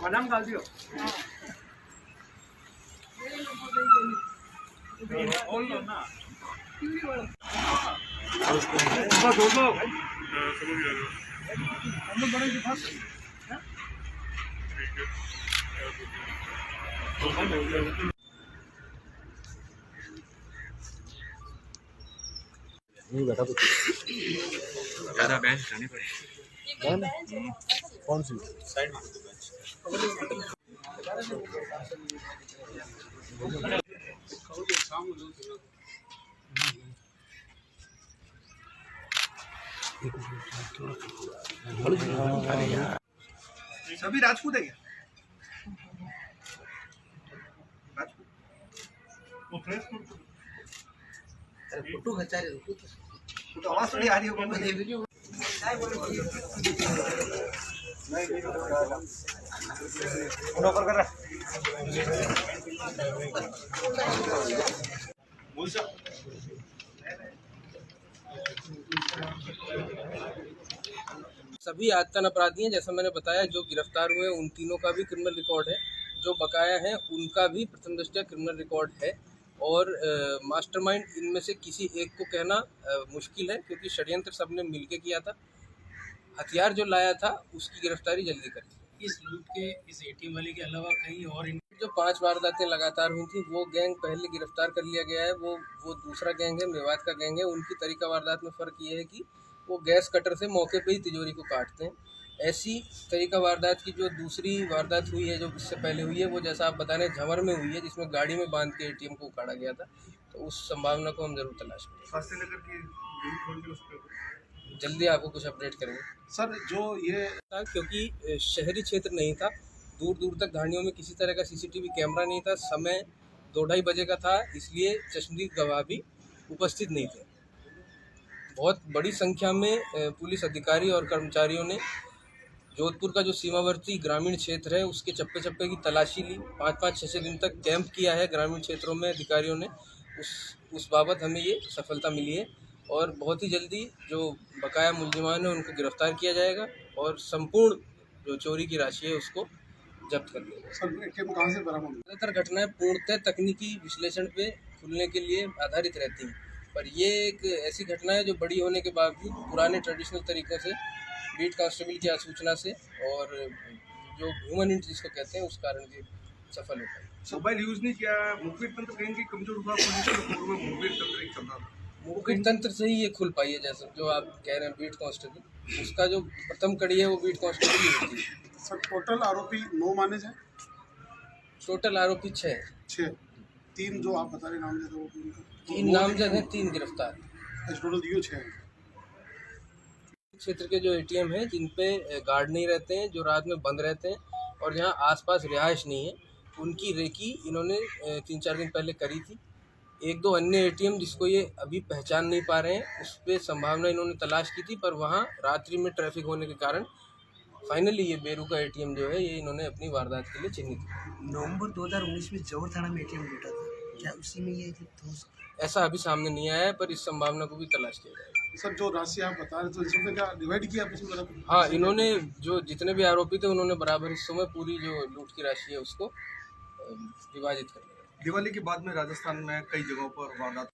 बादाम डाल दियो। नहीं बैठा तो ज़्यादा बेंच जानी पड़ेगी। कौन सी साइड में सभी राजपूत है क्या? राजपूत फोटो खचा रहे हो तो आवाज थोड़ी आ रही होगी। नौकर कर रहा सभी आतंक अपराधी हैं। जैसा मैंने बताया, जो गिरफ्तार हुए उन तीनों का भी क्रिमिनल रिकॉर्ड है, जो बकाया हैं उनका भी प्रथम दृष्टया क्रिमिनल रिकॉर्ड है। और मास्टरमाइंड इनमें से किसी एक को कहना मुश्किल है, क्योंकि षड्यंत्र सबने मिलकर किया था। हथियार जो लाया था उसकी गिरफ्तारी जल्दी करें। इस लूट के, इस एटीएम वाले के अलावा कहीं और जो 5 वारदातें लगातार हुई थी, वो गैंग पहले गिरफ्तार कर लिया गया है। वो दूसरा गैंग है, मेवात का गैंग है। उनकी तरीका वारदात में फ़र्क ये है कि वो गैस कटर से मौके पे ही तिजोरी को काटते हैं। ऐसी तरीका वारदात की जो दूसरी वारदात हुई है, जो इससे पहले हुई है, वो जैसा आप बता रहे हैं झंवर में हुई है, जिसमें गाड़ी में बांध के एटीएम को उखाड़ा गया था। तो उस संभावना को हम जरूर तलाश करेंगे। जल्दी आपको कुछ अपडेट करेंगे सर। जो ये क्योंकि शहरी क्षेत्र नहीं था, दूर दूर तक धाड़ियों में किसी तरह का सीसीटीवी कैमरा नहीं था। समय 2-2:30 बजे का था, इसलिए चश्मदीद गवाह भी उपस्थित नहीं थे। बहुत बड़ी संख्या में पुलिस अधिकारी और कर्मचारियों ने जोधपुर का जो सीमावर्ती ग्रामीण क्षेत्र है उसके चप्पे चप्पे की तलाशी ली। 5-5, 6-6 दिन तक कैंप किया है ग्रामीण क्षेत्रों में अधिकारियों ने। उस बाबत हमें ये सफलता मिली है और बहुत ही जल्दी जो बकाया मुल्जिमान है उनको गिरफ्तार किया जाएगा और संपूर्ण जो चोरी की राशि है उसको जब्त कर लिया। सर एटीएम कहाँ से बरामद हुआ? ज़्यादातर घटनाएं पूर्णतः तकनीकी विश्लेषण पे खुलने के लिए आधारित रहती हैं, पर ये एक ऐसी घटना है जो बड़ी होने के बावजूद पुराने ट्रेडिशनल तरीक़ों से, बीट कांस्टेबल की सूचना से और जो ह्यूमन इंट जिसको कहते हैं, उस कारण ये सफल हो पाई। मोबाइल यूज़ नहीं किया, मुखबिर तंत्र कहीं की कमजोर हुआ, मुखबिर तंत्र एक चल रहा था। मुखबिर तंत्र से ही ये खुल पाई है, जैसा जो आप कह रहे हैं बीट कांस्टेबल, उसका जो प्रथम कड़ी है वो बीट कांस्टेबल ही होती है। सर टोटल आरोपी 9 माने जाए? टोटल आरोपी 6। 3 जो आप बता रहे नामजद है, वो 3 नामजद हैं, 3 गिरफ्तार। टोटल ये 6 हैं। क्षेत्र के जो एटीएम हैं जिन पे गार्ड नहीं रहते हैं, जो रात में बंद रहते हैं और जहां आसपास रिहाइश नहीं है, उनकी रेकी इन्होंने 3-4 दिन पहले करी थी। 1-2 अन्य एटीएम जिसको ये अभी पहचान नहीं पा रहे हैं, उस पर संभावना इन्होंने तलाश की थी, पर वहाँ रात्रि में ट्रैफिक होने के कारण फाइनली ये बेरू का एटीएम जो है ये इन्होंने अपनी वारदात के लिए चिन्हित किया। नवंबर 2019 में जौहर थाना में एटीएम लूटा था, क्या उसी में ये हो? ऐसा अभी सामने नहीं आया है, पर इस संभावना को भी तलाश किया जाएगा। सर जो राशि आप बता रहे तो इसमें क्या डिवाइड किया आपस में? हाँ, इन्होंने जो जितने भी आरोपी थे उन्होंने बराबर हिस्सों में पूरी जो लूट की राशि है उसको विभाजित कर लिया। दिवाली के बाद में राजस्थान में कई जगहों पर वारदात।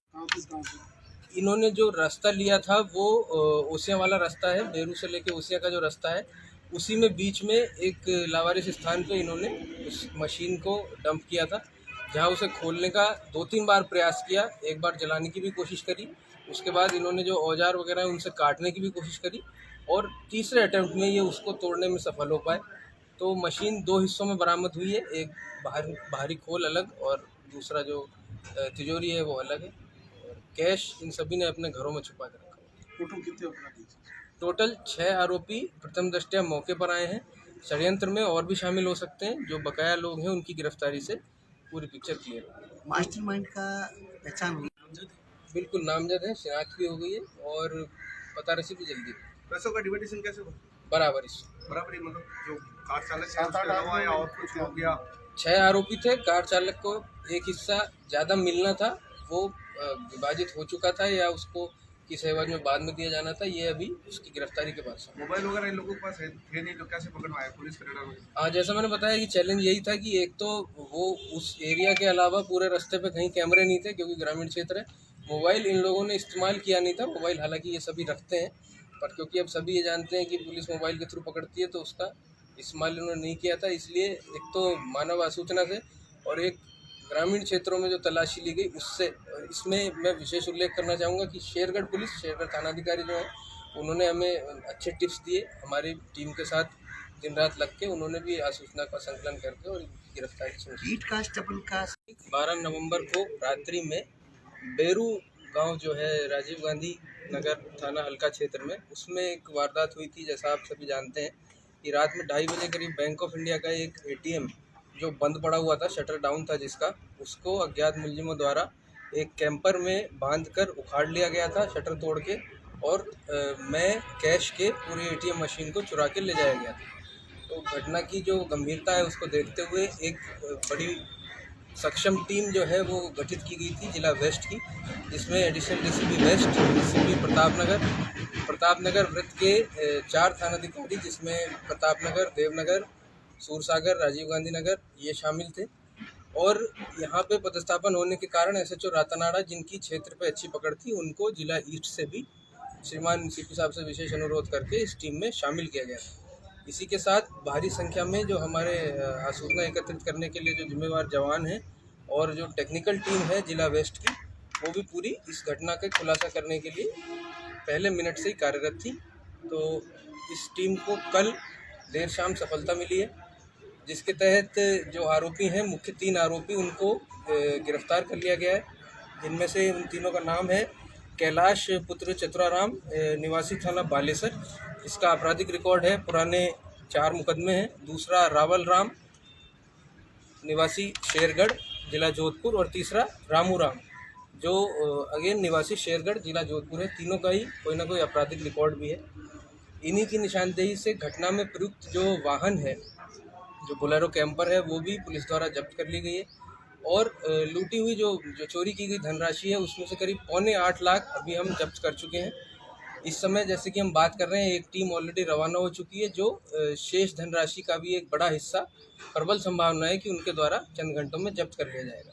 इन्होंने जो रास्ता लिया था वो ओसिया वाला रास्ता है, बेरू से लेके ओसिया का जो रास्ता है, उसी में बीच में एक लावारिस स्थान पे इन्होंने उस मशीन को डंप किया था, जहां उसे खोलने का 2-3 बार प्रयास किया। एक बार जलाने की भी कोशिश करी, उसके बाद इन्होंने जो औजार वगैरह है उनसे काटने की भी कोशिश करी और तीसरे अटेम्प्ट में ये उसको तोड़ने में सफल हो पाए। तो मशीन 2 हिस्सों में बरामद हुई है, एक बाहरी खोल अलग और दूसरा जो तिजोरी है वो अलग है। और कैश इन सभी ने अपने घरों में छुपा के रखा। टोटल कितने अपराधी? टोटल 6 आरोपी प्रथम दृष्टया मौके पर आए हैं। षड्यंत्र में और भी शामिल हो सकते हैं। जो बकाया लोग हैं उनकी गिरफ्तारी से पूरी पिक्चर क्लियर है। मास्टरमाइंड का पहचान हुई? बिल्कुल नामजद है, शिनाख्त भी हो गई है और पता रसीद भी जल्दी। पैसों का डिवाइडेशन कैसे हुआ? बराबरी, मतलब जो कार चालक है उसके अलावा या और कुछ हो गया? 6 आरोपी थे। कार चालक को एक हिस्सा ज़्यादा मिलना था, वो विभाजित हो चुका था या उसको किस एवज में बाद में दिया जाना था, ये अभी उसकी गिरफ्तारी के बाद से। मोबाइल वगैरह इन लोगों के पास थे नहीं, तो कैसे पकड़ में आया पुलिस के रेडर में? हाँ, जैसा मैंने बताया कि चैलेंज यही था कि एक तो वो उस एरिया के अलावा पूरे रास्ते पे कहीं कैमरे नहीं थे, क्योंकि ग्रामीण क्षेत्र है। मोबाइल इन लोगों ने इस्तेमाल किया नहीं था। मोबाइल हालांकि ये सभी रखते हैं, पर क्योंकि अब सभी ये जानते हैं कि पुलिस मोबाइल के थ्रू पकड़ती है, तो उसका इस्तेमाल इन्होंने नहीं किया था। इसलिए एक तो मानव आसूचना से और एक ग्रामीण क्षेत्रों में जो तलाशी ली गई उससे, इसमें मैं विशेष उल्लेख करना चाहूँगा कि शेरगढ़ पुलिस, शेरगढ़ थानाधिकारी जो है, उन्होंने हमें अच्छे टिप्स दिए। हमारी टीम के साथ दिन रात लग के उन्होंने भी आसूचना का संकलन करके और गिरफ्तारी सुनिश्चित। बीट कांस्टेबल का 12 नवंबर को रात्रि में बेरू गांव जो है राजीव गांधी नगर थाना हल्का क्षेत्र में, उसमें एक वारदात हुई थी। जैसा आप सभी जानते हैं कि रात में 2:30 बजे करीब बैंक ऑफ इंडिया का एक ATM जो बंद पड़ा हुआ था, शटर डाउन था जिसका, उसको अज्ञात मुलजिमों द्वारा एक कैंपर में बांधकर उखाड़ लिया गया था, शटर तोड़ के, और मैं कैश के पूरे ATM मशीन को चुरा के ले जाया गया था। तो घटना की जो गंभीरता है उसको देखते हुए एक बड़ी सक्षम टीम जो है वो गठित की गई थी जिला वेस्ट की, जिसमें additional DCP west, DCP Pratapnagar वृत्त के 4 थानाधिकारी, जिसमें प्रतापनगर, देवनगर, सूरसागर, राजीव गांधी नगर ये शामिल थे। और यहाँ पे पदस्थापन होने के कारण SHO रातानाड़ा, जिनकी क्षेत्र पे अच्छी पकड़ थी, उनको जिला ईस्ट से भी श्रीमान CP साहब से विशेष अनुरोध करके इस टीम में शामिल किया गया था। इसी के साथ भारी संख्या में जो हमारे आसूचना एकत्रित करने के लिए जो जिम्मेवार जवान हैं और जो टेक्निकल टीम है जिला वेस्ट की, वो भी पूरी इस घटना का खुलासा करने के लिए पहले मिनट से ही कार्यरत थी। तो इस टीम को कल देर शाम सफलता मिली है, जिसके तहत जो आरोपी हैं, मुख्य 3 आरोपी, उनको गिरफ्तार कर लिया गया है। जिनमें से उन तीनों का नाम है कैलाश पुत्र चतुराराम, निवासी थाना बालेसर, इसका आपराधिक रिकॉर्ड है, पुराने 4 मुकदमे हैं। दूसरा रावल राम, निवासी शेरगढ़, जिला जोधपुर, और तीसरा रामू राम, जो अगेन निवासी शेरगढ़, जिला जोधपुर है। तीनों का ही कोई ना कोई आपराधिक रिकॉर्ड भी है। इन्हीं की निशानदेही से घटना में प्रयुक्त जो वाहन है, जो बोलेरो कैंपर है, वो भी पुलिस द्वारा जब्त कर ली गई है। और लूटी हुई जो चोरी की गई धनराशि है, उसमें से करीब 8.25 लाख अभी हम जब्त कर चुके हैं। इस समय जैसे कि हम बात कर रहे हैं, एक टीम ऑलरेडी रवाना हो चुकी है, जो शेष धनराशि का भी एक बड़ा हिस्सा, प्रबल संभावना है कि उनके द्वारा चंद घंटों में जब्त कर लिया जाएगा।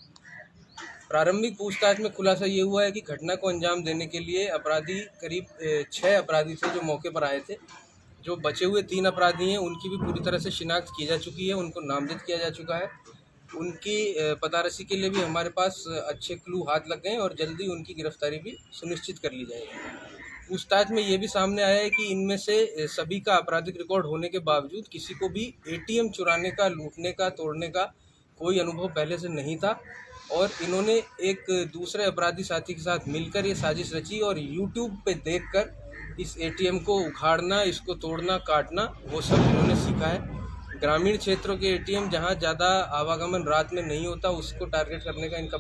प्रारंभिक पूछताछ में खुलासा ये हुआ है कि घटना को अंजाम देने के लिए अपराधी करीब 6 अपराधी थे जो मौके पर आए थे। जो बचे हुए 3 अपराधी हैं, उनकी भी पूरी तरह से शिनाख्त की जा चुकी है, उनको नामजद किया जा चुका है। उनकी पतारसी के लिए भी हमारे पास अच्छे क्लू हाथ लग गए हैं और जल्दी उनकी गिरफ्तारी भी सुनिश्चित कर ली जाएगी। पूछताछ में ये भी सामने आया है कि इनमें से सभी का आपराधिक रिकॉर्ड होने के बावजूद किसी को भी ATM चुराने का, लूटने का, तोड़ने का कोई अनुभव पहले से नहीं था, और इन्होंने एक दूसरे अपराधी साथी के साथ मिलकर ये साजिश रची और YouTube पे देखकर इस ATM को उखाड़ना, इसको तोड़ना, काटना, वो सब इन्होंने सीखा है। ग्रामीण क्षेत्रों के ATM जहां ज़्यादा आवागमन रात में नहीं होता, उसको टारगेट करने का इनका